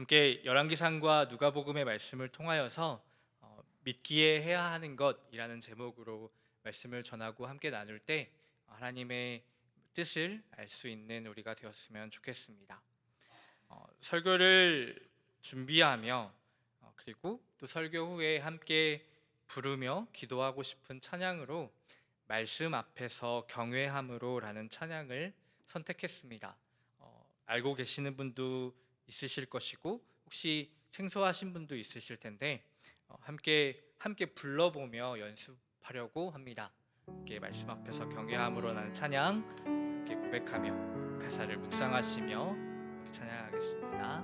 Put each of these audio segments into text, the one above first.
함께 열왕기상과 누가복음의 말씀을 통하여서 믿기에 해야 하는 것이라는 제목으로 말씀을 전하고 함께 나눌 때 하나님의 뜻을 알 수 있는 우리가 되었으면 좋겠습니다. 설교를 준비하며 그리고 또 설교 후에 함께 부르며 기도하고 싶은 찬양으로 말씀 앞에서 경외함으로라는 찬양을 선택했습니다. 알고 계시는 분도 있으실 것이고 혹시 생소하신 분도 있으실 텐데 함께 불러보며 연습하려고 합니다. 함께 말씀 앞에서 경외함으로라는 찬양 함께 고백하며 가사를 묵상하시며 함께 찬양하겠습니다.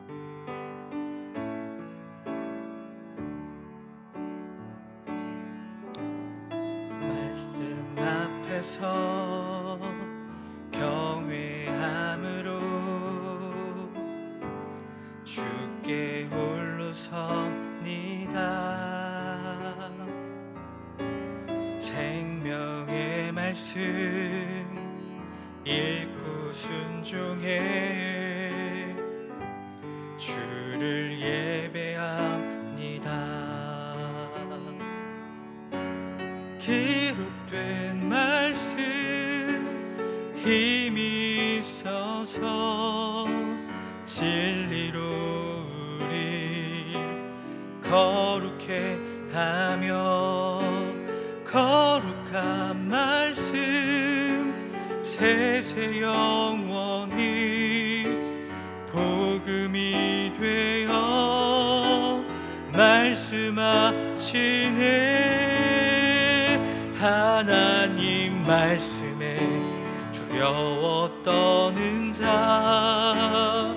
말씀 앞에서 경외함으로 주께 홀로 섭니다. 생명의 말씀 읽고 순종해 주를 예배합니다. 기록된 말씀 힘이 있어서 진리로 우리 거룩해 하며 거룩한 말씀 세세 영원히 복음이 되어 말씀하시네. 하나님 말씀에 두려워 떠는 자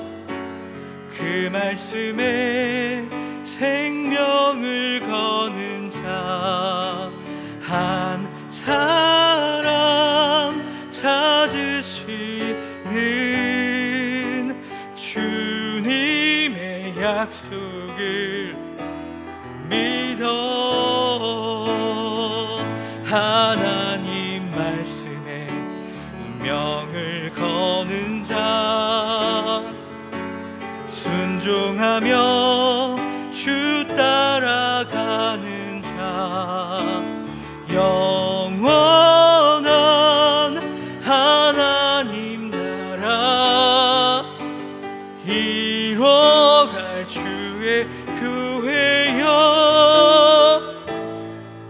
그 말씀에 생명을 거는 자 한 사람 찾으시는 주님의 약속을 믿어. 하나님 말씀에 운명을 거는 자 순종하며 주 따라가는 자 영원한 하나님 나라 이뤄갈 주의 교회여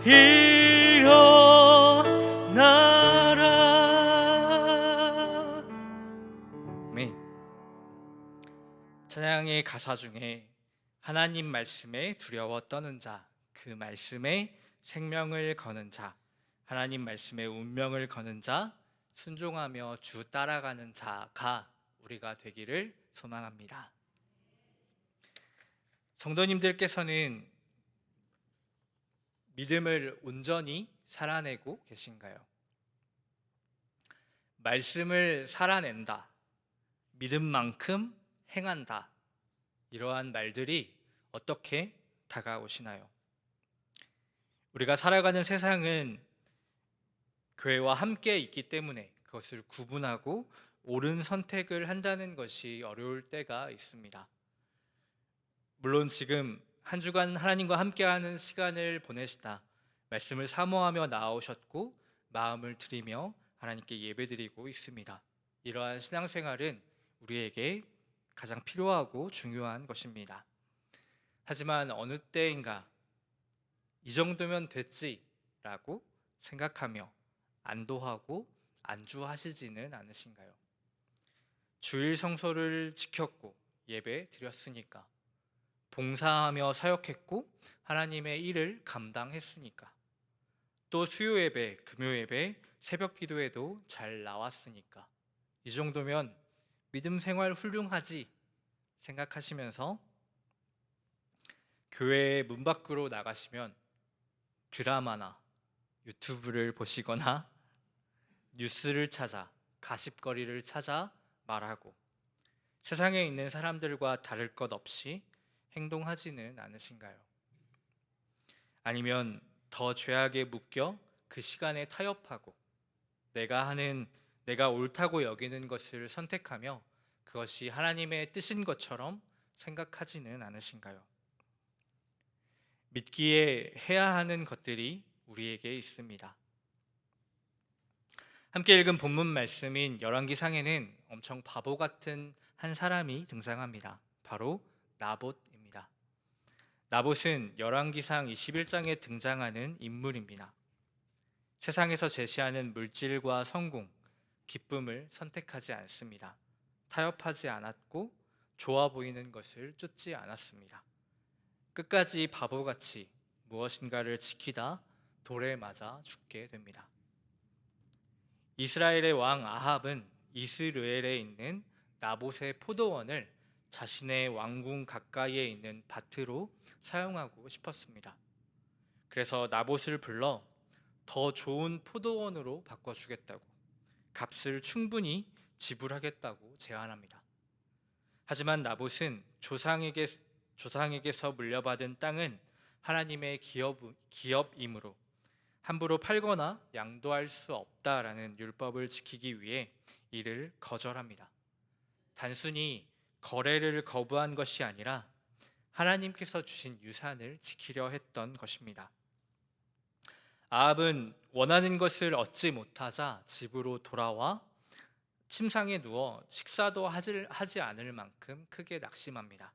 일어나라. 네. 찬양의 가사 중에 하나님 말씀에 두려워 떠는 자, 그 말씀에 생명을 거는 자, 하나님 말씀에 운명을 거는 자, 순종하며 주 따라가는 자가 우리가 되기를 소망합니다. 성도님들께서는 믿음을 온전히 살아내고 계신가요? 말씀을 살아낸다, 믿음만큼 행한다, 이러한 말들이 어떻게 다가오시나요? 우리가 살아가는 세상은 교회와 함께 있기 때문에 그것을 구분하고 옳은 선택을 한다는 것이 어려울 때가 있습니다. 물론 지금 한 주간 하나님과 함께하는 시간을 보내시다 말씀을 사모하며 나오셨고 마음을 드리며 하나님께 예배드리고 있습니다. 이러한 신앙생활은 우리에게 가장 필요하고 중요한 것입니다. 하지만 어느 때인가 이 정도면 됐지라고 생각하며 안도하고 안주하시지는 않으신가요? 주일 성소를 지켰고 예배 드렸으니까, 봉사하며 사역했고 하나님의 일을 감당했으니까, 또 수요 예배, 금요 예배, 새벽 기도에도 잘 나왔으니까 이 정도면 믿음 생활 훌륭하지 생각하시면서 교회 문 밖으로 나가시면 드라마나 유튜브를 보시거나 뉴스를 찾아 가십거리를 찾아 말하고 세상에 있는 사람들과 다를 것 없이 행동하지는 않으신가요? 아니면 더 죄악에 묶여 그 시간에 타협하고 내가 옳다고 여기는 것을 선택하며 그것이 하나님의 뜻인 것처럼 생각하지는 않으신가요? 믿기에 해야 하는 것들이 우리에게 있습니다. 함께 읽은 본문 말씀인 열왕기상에는 엄청 바보 같은 한 사람이 등장합니다. 바로 나봇입니다. 나봇은 열왕기상 21장에 등장하는 인물입니다. 세상에서 제시하는 물질과 성공, 기쁨을 선택하지 않습니다. 타협하지 않았고 좋아 보이는 것을 쫓지 않았습니다. 끝까지 바보같이 무엇인가를 지키다 돌에 맞아 죽게 됩니다. 이스라엘의 왕 아합은 이스르엘에 있는 나봇의 포도원을 자신의 왕궁 가까이에 있는 밭으로 사용하고 싶었습니다. 그래서 나봇을 불러 더 좋은 포도원으로 바꿔주겠다고, 값을 충분히 지불하겠다고 제안합니다. 하지만 나봇은 조상에게서 물려받은 땅은 하나님의 기업이므로 함부로 팔거나 양도할 수 없다라는 율법을 지키기 위해 이를 거절합니다. 단순히 거래를 거부한 것이 아니라 하나님께서 주신 유산을 지키려 했던 것입니다. 아합은 원하는 것을 얻지 못하자 집으로 돌아와 침상에 누워 식사도 하지 않을 만큼 크게 낙심합니다.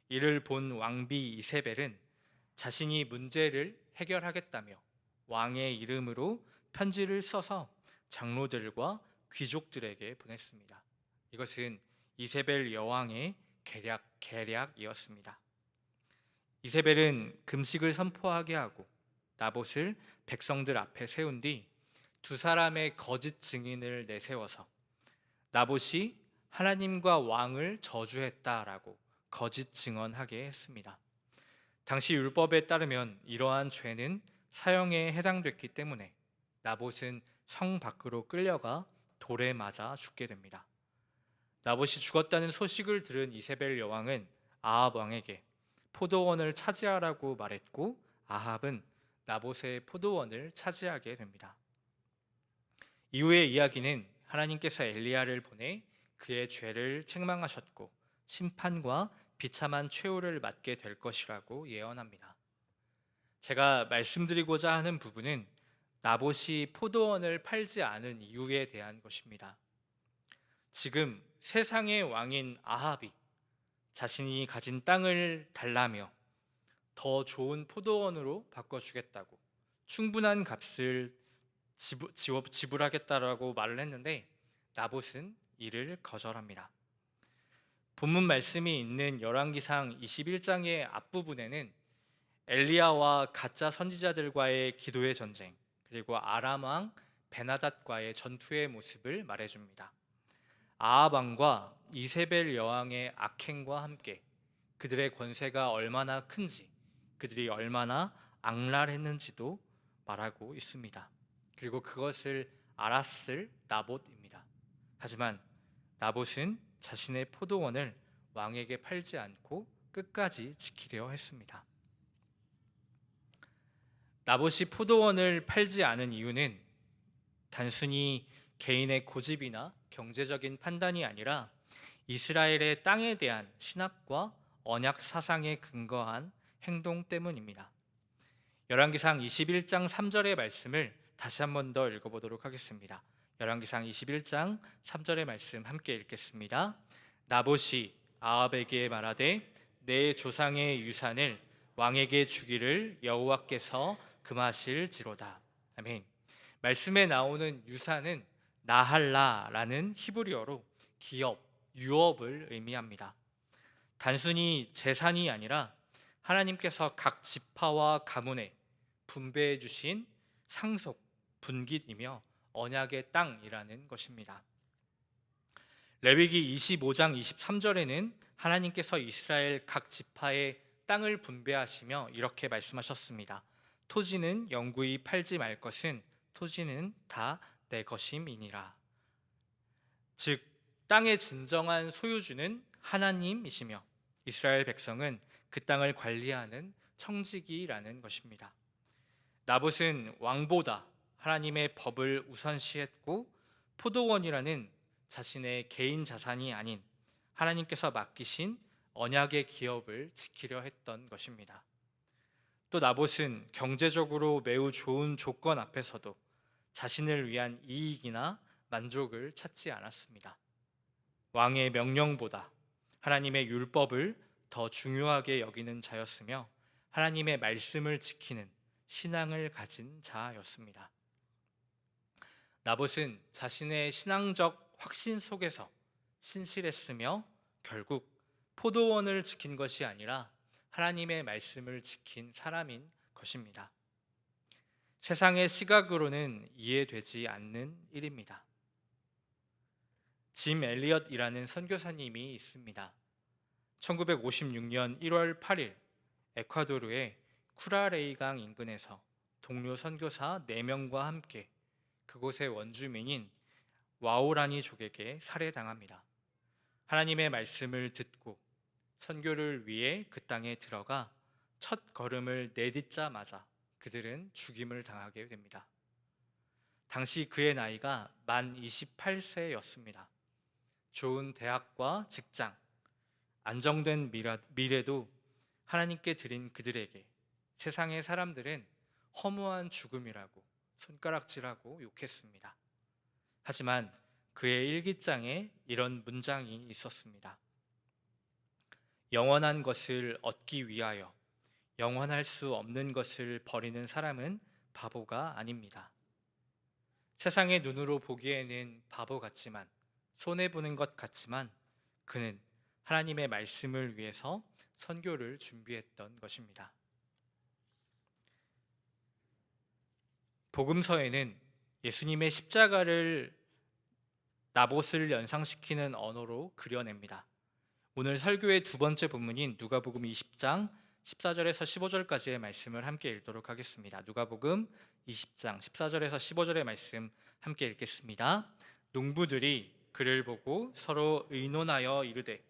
이를 본 왕비 이세벨은 자신이 문제를 해결하겠다며 왕의 이름으로 편지를 써서 장로들과 귀족들에게 보냈습니다. 이것은 이세벨 여왕의 계략이었습니다. 이세벨은 금식을 선포하게 하고 나봇을 백성들 앞에 세운 뒤 두 사람의 거짓 증인을 내세워서 나봇이 하나님과 왕을 저주했다라고 거짓 증언하게 했습니다. 당시 율법에 따르면 이러한 죄는 사형에 해당됐기 때문에 나봇은 성 밖으로 끌려가 돌에 맞아 죽게 됩니다. 나봇이 죽었다는 소식을 들은 이세벨 여왕은 아합 왕에게 포도원을 차지하라고 말했고 아합은 나봇의 포도원을 차지하게 됩니다. 이후의 이야기는 하나님께서 엘리야를 보내 그의 죄를 책망하셨고 심판과 비참한 최후를 맞게 될 것이라고 예언합니다. 제가 말씀드리고자 하는 부분은 나봇이 포도원을 팔지 않은 이유에 대한 것입니다. 지금 세상의 왕인 아합이 자신이 가진 땅을 달라며 더 좋은 포도원으로 바꿔주겠다고 충분한 값을 지불하겠다라고 말을 했는데 나봇은 이를 거절합니다. 본문 말씀이 있는 열왕기상 21장의 앞부분에는 엘리야와 가짜 선지자들과의 기도의 전쟁, 그리고 아람 왕 베나닷과의 전투의 모습을 말해줍니다. 아합 왕과 이세벨 여왕의 악행과 함께 그들의 권세가 얼마나 큰지, 그들이 얼마나 악랄했는지도 말하고 있습니다. 그리고 그것을 알았을 나봇입니다. 하지만 나봇은 자신의 포도원을 왕에게 팔지 않고 끝까지 지키려 했습니다. 나봇이 포도원을 팔지 않은 이유는 단순히 개인의 고집이나 경제적인 판단이 아니라 이스라엘의 땅에 대한 신학과 언약 사상에 근거한 행동 때문입니다. 열왕기상 21장 3절의 말씀을 다시 한 번 더 읽어보도록 하겠습니다. 열왕기상 21장 3절의 말씀 함께 읽겠습니다. 나봇이 아합에게 말하되 내 조상의 유산을 왕에게 주기를 여호와께서 금하실지로다. 아멘. 말씀에 나오는 유산은 나할라라는 히브리어로 기업, 유업을 의미합니다. 단순히 재산이 아니라 하나님께서 각 지파와 가문에 분배해 주신 상속, 분깃이며 언약의 땅이라는 것입니다. 레위기 25장 23절에는 하나님께서 이스라엘 각 지파의 땅을 분배하시며 이렇게 말씀하셨습니다. 토지는 영구히 팔지 말 것은 토지는 다 내 것임이니라. 즉 땅의 진정한 소유주는 하나님이시며 이스라엘 백성은 그 땅을 관리하는 청지기라는 것입니다. 나봇은 왕보다 하나님의 법을 우선시했고 포도원이라는 자신의 개인 자산이 아닌 하나님께서 맡기신 언약의 기업을 지키려 했던 것입니다. 또 나봇은 경제적으로 매우 좋은 조건 앞에서도 자신을 위한 이익이나 만족을 찾지 않았습니다. 왕의 명령보다 하나님의 율법을 더 중요하게 여기는 자였으며 하나님의 말씀을 지키는 신앙을 가진 자였습니다. 나봇은 자신의 신앙적 확신 속에서 신실했으며 결국 포도원을 지킨 것이 아니라 하나님의 말씀을 지킨 사람인 것입니다. 세상의 시각으로는 이해되지 않는 일입니다. 짐 엘리엇이라는 선교사님이 있습니다. 1956년 1월 8일 에콰도르의 쿠라레이강 인근에서 동료 선교사 4명과 함께 그곳의 원주민인 와오라니족에게 살해당합니다. 하나님의 말씀을 듣고 선교를 위해 그 땅에 들어가 첫 걸음을 내딛자마자 그들은 죽임을 당하게 됩니다. 당시 그의 나이가 만 28세였습니다. 좋은 대학과 직장, 안정된 미래도 하나님께 드린 그들에게 세상의 사람들은 허무한 죽음이라고 손가락질하고 욕했습니다. 하지만 그의 일기장에 이런 문장이 있었습니다. 영원한 것을 얻기 위하여 영원할 수 없는 것을 버리는 사람은 바보가 아닙니다. 세상의 눈으로 보기에는 바보 같지만, 손해보는 것 같지만 그는 하나님의 말씀을 위해서 선교를 준비했던 것입니다. 복음서에는 예수님의 십자가를 나봇을 연상시키는 언어로 그려냅니다. 오늘 설교의 두 번째 본문인 누가복음 20장 14절에서 15절까지의 말씀을 함께 읽도록 하겠습니다. 누가복음 20장 14절에서 15절의 말씀 함께 읽겠습니다. 농부들이 그를 보고 서로 의논하여 이르되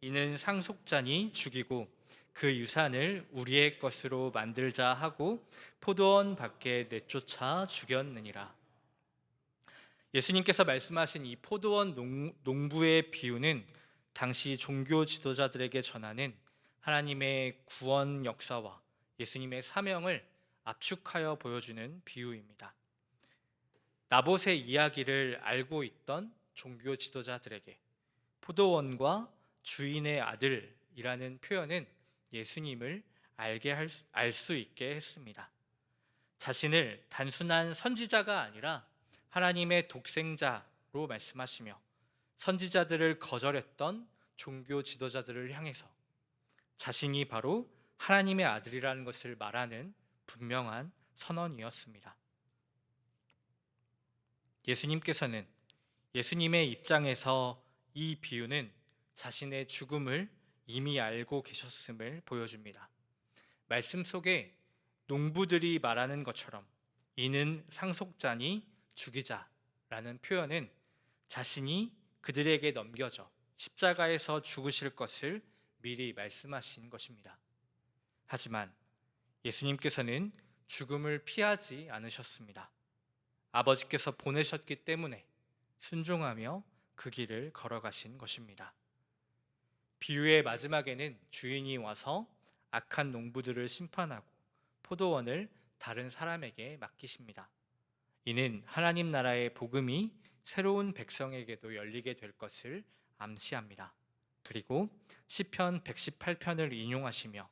이는 상속자니 죽이고 그 유산을 우리의 것으로 만들자 하고 포도원 밖에 내쫓아 죽였느니라. 예수님께서 말씀하신 이 포도원 농부의 비유는 당시 종교 지도자들에게 전하는 하나님의 구원 역사와 예수님의 사명을 압축하여 보여주는 비유입니다. 나봇의 이야기를 알고 있던 종교 지도자들에게 포도원과 주인의 아들이라는 표현은 예수님을 알 수 있게 했습니다. 자신을 단순한 선지자가 아니라 하나님의 독생자로 말씀하시며 선지자들을 거절했던 종교 지도자들을 향해서 자신이 바로 하나님의 아들이라는 것을 말하는 분명한 선언이었습니다. 예수님께서는 예수님의 입장에서 이 비유는 자신의 죽음을 이미 알고 계셨음을 보여줍니다. 말씀 속에 농부들이 말하는 것처럼 이는 상속자니 죽이자라는 표현은 자신이 그들에게 넘겨져 십자가에서 죽으실 것을 미리 말씀하신 것입니다. 하지만 예수님께서는 죽음을 피하지 않으셨습니다. 아버지께서 보내셨기 때문에 순종하며 그 길을 걸어가신 것입니다. 비유의 마지막에는 주인이 와서 악한 농부들을 심판하고 포도원을 다른 사람에게 맡기십니다. 이는 하나님 나라의 복음이 새로운 백성에게도 열리게 될 것을 암시합니다. 그리고 시편 118편을 인용하시며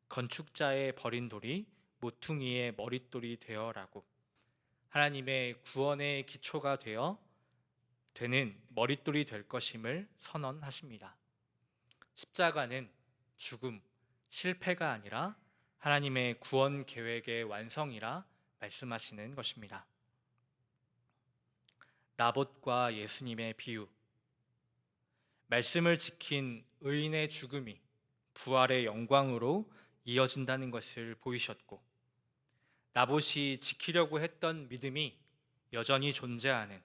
건축자의 버린 돌이 모퉁이의 머릿돌이 되어라고 하나님의 구원의 기초가 되는 머릿돌이 될 것임을 선언하십니다. 십자가는 죽음, 실패가 아니라 하나님의 구원 계획의 완성이라 말씀하시는 것입니다. 나봇과 예수님의 비유, 말씀을 지킨 의인의 죽음이 부활의 영광으로 이어진다는 것을 보이셨고, 나봇이 지키려고 했던 믿음이 여전히 존재하는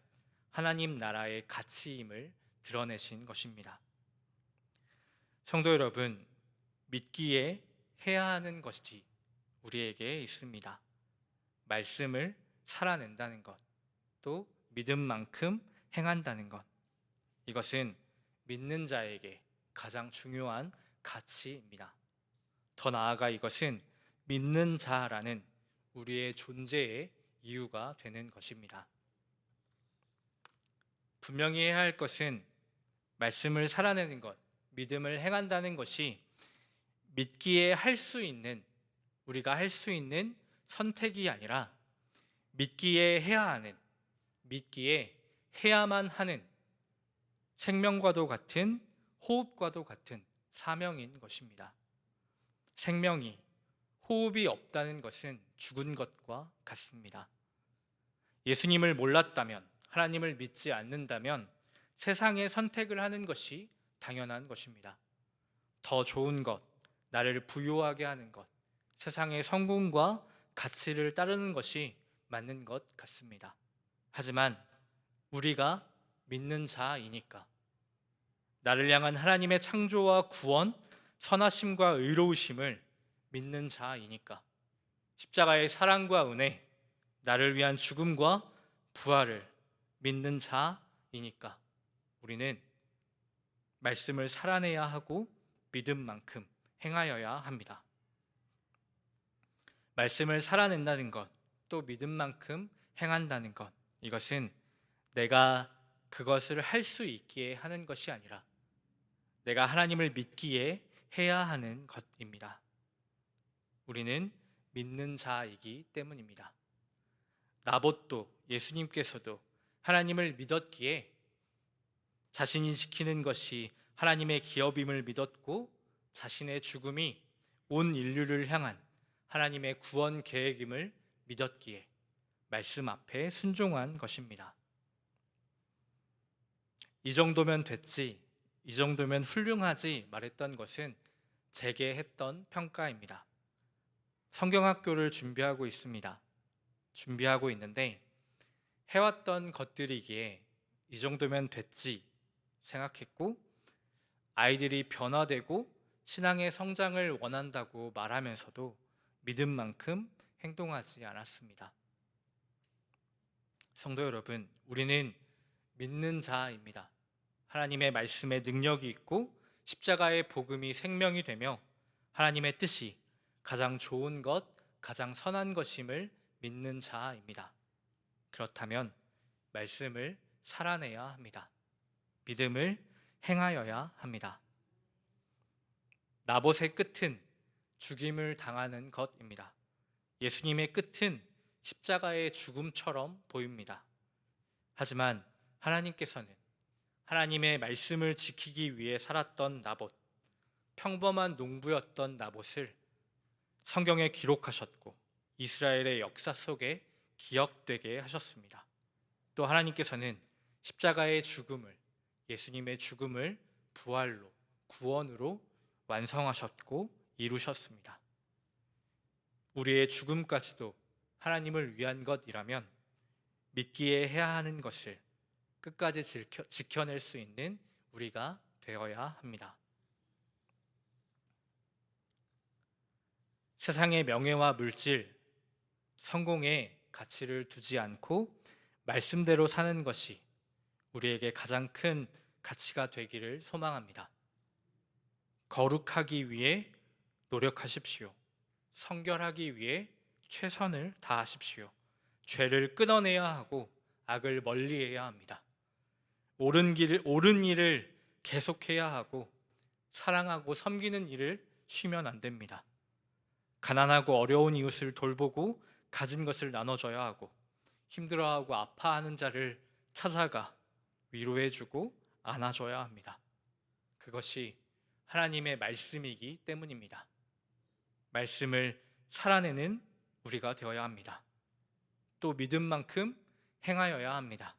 하나님 나라의 가치임을 드러내신 것입니다. 성도 여러분, 믿기에 해야 하는 것이 우리에게 있습니다. 말씀을 살아낸다는 것, 또 믿음만큼 행한다는 것, 이것은 믿는 자에게 가장 중요한 가치입니다. 더 나아가 이것은 믿는 자라는 우리의 존재의 이유가 되는 것입니다. 분명히 해야 할 것은 말씀을 살아내는 것, 믿음을 행한다는 것이 믿기에 할 수 있는, 우리가 할 수 있는 선택이 아니라 믿기에 해야 하는, 믿기에 해야만 하는, 생명과도 같은, 호흡과도 같은 사명인 것입니다. 생명이, 호흡이 없다는 것은 죽은 것과 같습니다. 예수님을 몰랐다면, 하나님을 믿지 않는다면 세상에 선택을 하는 것이 당연한 것입니다. 더 좋은 것, 나를 부유하게 하는 것, 세상의 성공과 가치를 따르는 것이 맞는 것 같습니다. 하지만 우리가 믿는 자이니까, 나를 향한 하나님의 창조와 구원, 선하심과 의로우심을 믿는 자이니까, 십자가의 사랑과 은혜, 나를 위한 죽음과 부활을 믿는 자이니까 우리는 말씀을 살아내야 하고 믿음만큼 행하여야 합니다. 말씀을 살아낸다는 것, 또 믿음만큼 행한다는 것, 이것은 내가 그것을 할 수 있기에 하는 것이 아니라 내가 하나님을 믿기에 해야 하는 것입니다. 우리는 믿는 자이기 때문입니다. 나봇도, 예수님께서도 하나님을 믿었기에 자신이 지키는 것이 하나님의 기업임을 믿었고, 자신의 죽음이 온 인류를 향한 하나님의 구원 계획임을 믿었기에 말씀 앞에 순종한 것입니다. 이 정도면 됐지, 이 정도면 훌륭하지 말했던 것은 제게 했던 평가입니다. 성경학교를 준비하고 있는데 해왔던 것들이기에 이 정도면 됐지 생각했고, 아이들이 변화되고 신앙의 성장을 원한다고 말하면서도 믿음만큼 행동하지 않았습니다. 성도 여러분, 우리는 믿는 자입니다. 하나님의 말씀에 능력이 있고 십자가의 복음이 생명이 되며 하나님의 뜻이 가장 좋은 것, 가장 선한 것임을 믿는 자입니다. 그렇다면 말씀을 살아내야 합니다. 믿음을 행하여야 합니다. 나봇의 끝은 죽임을 당하는 것입니다. 예수님의 끝은 십자가의 죽음처럼 보입니다. 하지만 하나님께서는 하나님의 말씀을 지키기 위해 살았던 나봇, 평범한 농부였던 나봇을 성경에 기록하셨고 이스라엘의 역사 속에 기억되게 하셨습니다. 또 하나님께서는 십자가의 죽음을, 예수님의 죽음을 부활로, 구원으로 완성하셨고 이루셨습니다. 우리의 죽음까지도 하나님을 위한 것이라면 믿기에 해야 하는 것을 끝까지 지켜낼 수 있는 우리가 되어야 합니다. 세상의 명예와 물질, 성공에 가치를 두지 않고 말씀대로 사는 것이 우리에게 가장 큰 가치가 되기를 소망합니다. 거룩하기 위해 노력하십시오. 성결하기 위해 최선을 다하십시오. 죄를 끊어내야 하고 악을 멀리해야 합니다. 옳은 일을 계속해야 하고 사랑하고 섬기는 일을 쉬면 안 됩니다. 가난하고 어려운 이웃을 돌보고 가진 것을 나눠줘야 하고, 힘들어하고 아파하는 자를 찾아가 위로해주고 안아줘야 합니다. 그것이 하나님의 말씀이기 때문입니다. 말씀을 살아내는 우리가 되어야 합니다. 또 믿음만큼 행하여야 합니다.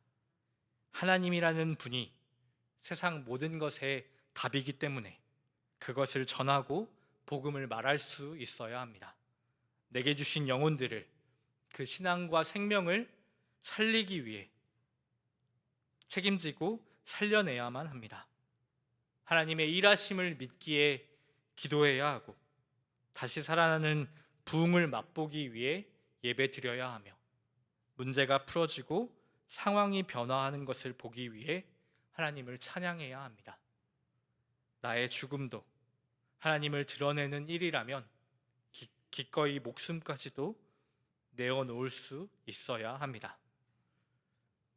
하나님이라는 분이 세상 모든 것의 답이기 때문에 그것을 전하고 복음을 말할 수 있어야 합니다. 내게 주신 영혼들을, 그 신앙과 생명을 살리기 위해 책임지고 살려내야만 합니다. 하나님의 일하심을 믿기에 기도해야 하고 다시 살아나는 부흥을 맛보기 위해 예배드려야 하며, 문제가 풀어지고 상황이 변화하는 것을 보기 위해 하나님을 찬양해야 합니다. 나의 죽음도 하나님을 드러내는 일이라면 기꺼이 목숨까지도 내어놓을 수 있어야 합니다.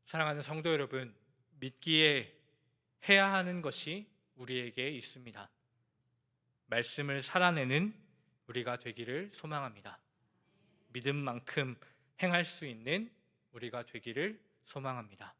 사랑하는 성도 여러분, 믿기에 해야 하는 것이 우리에게 있습니다. 말씀을 살아내는 우리가 되기를 소망합니다. 믿음만큼 행할 수 있는 우리가 되기를 소망합니다.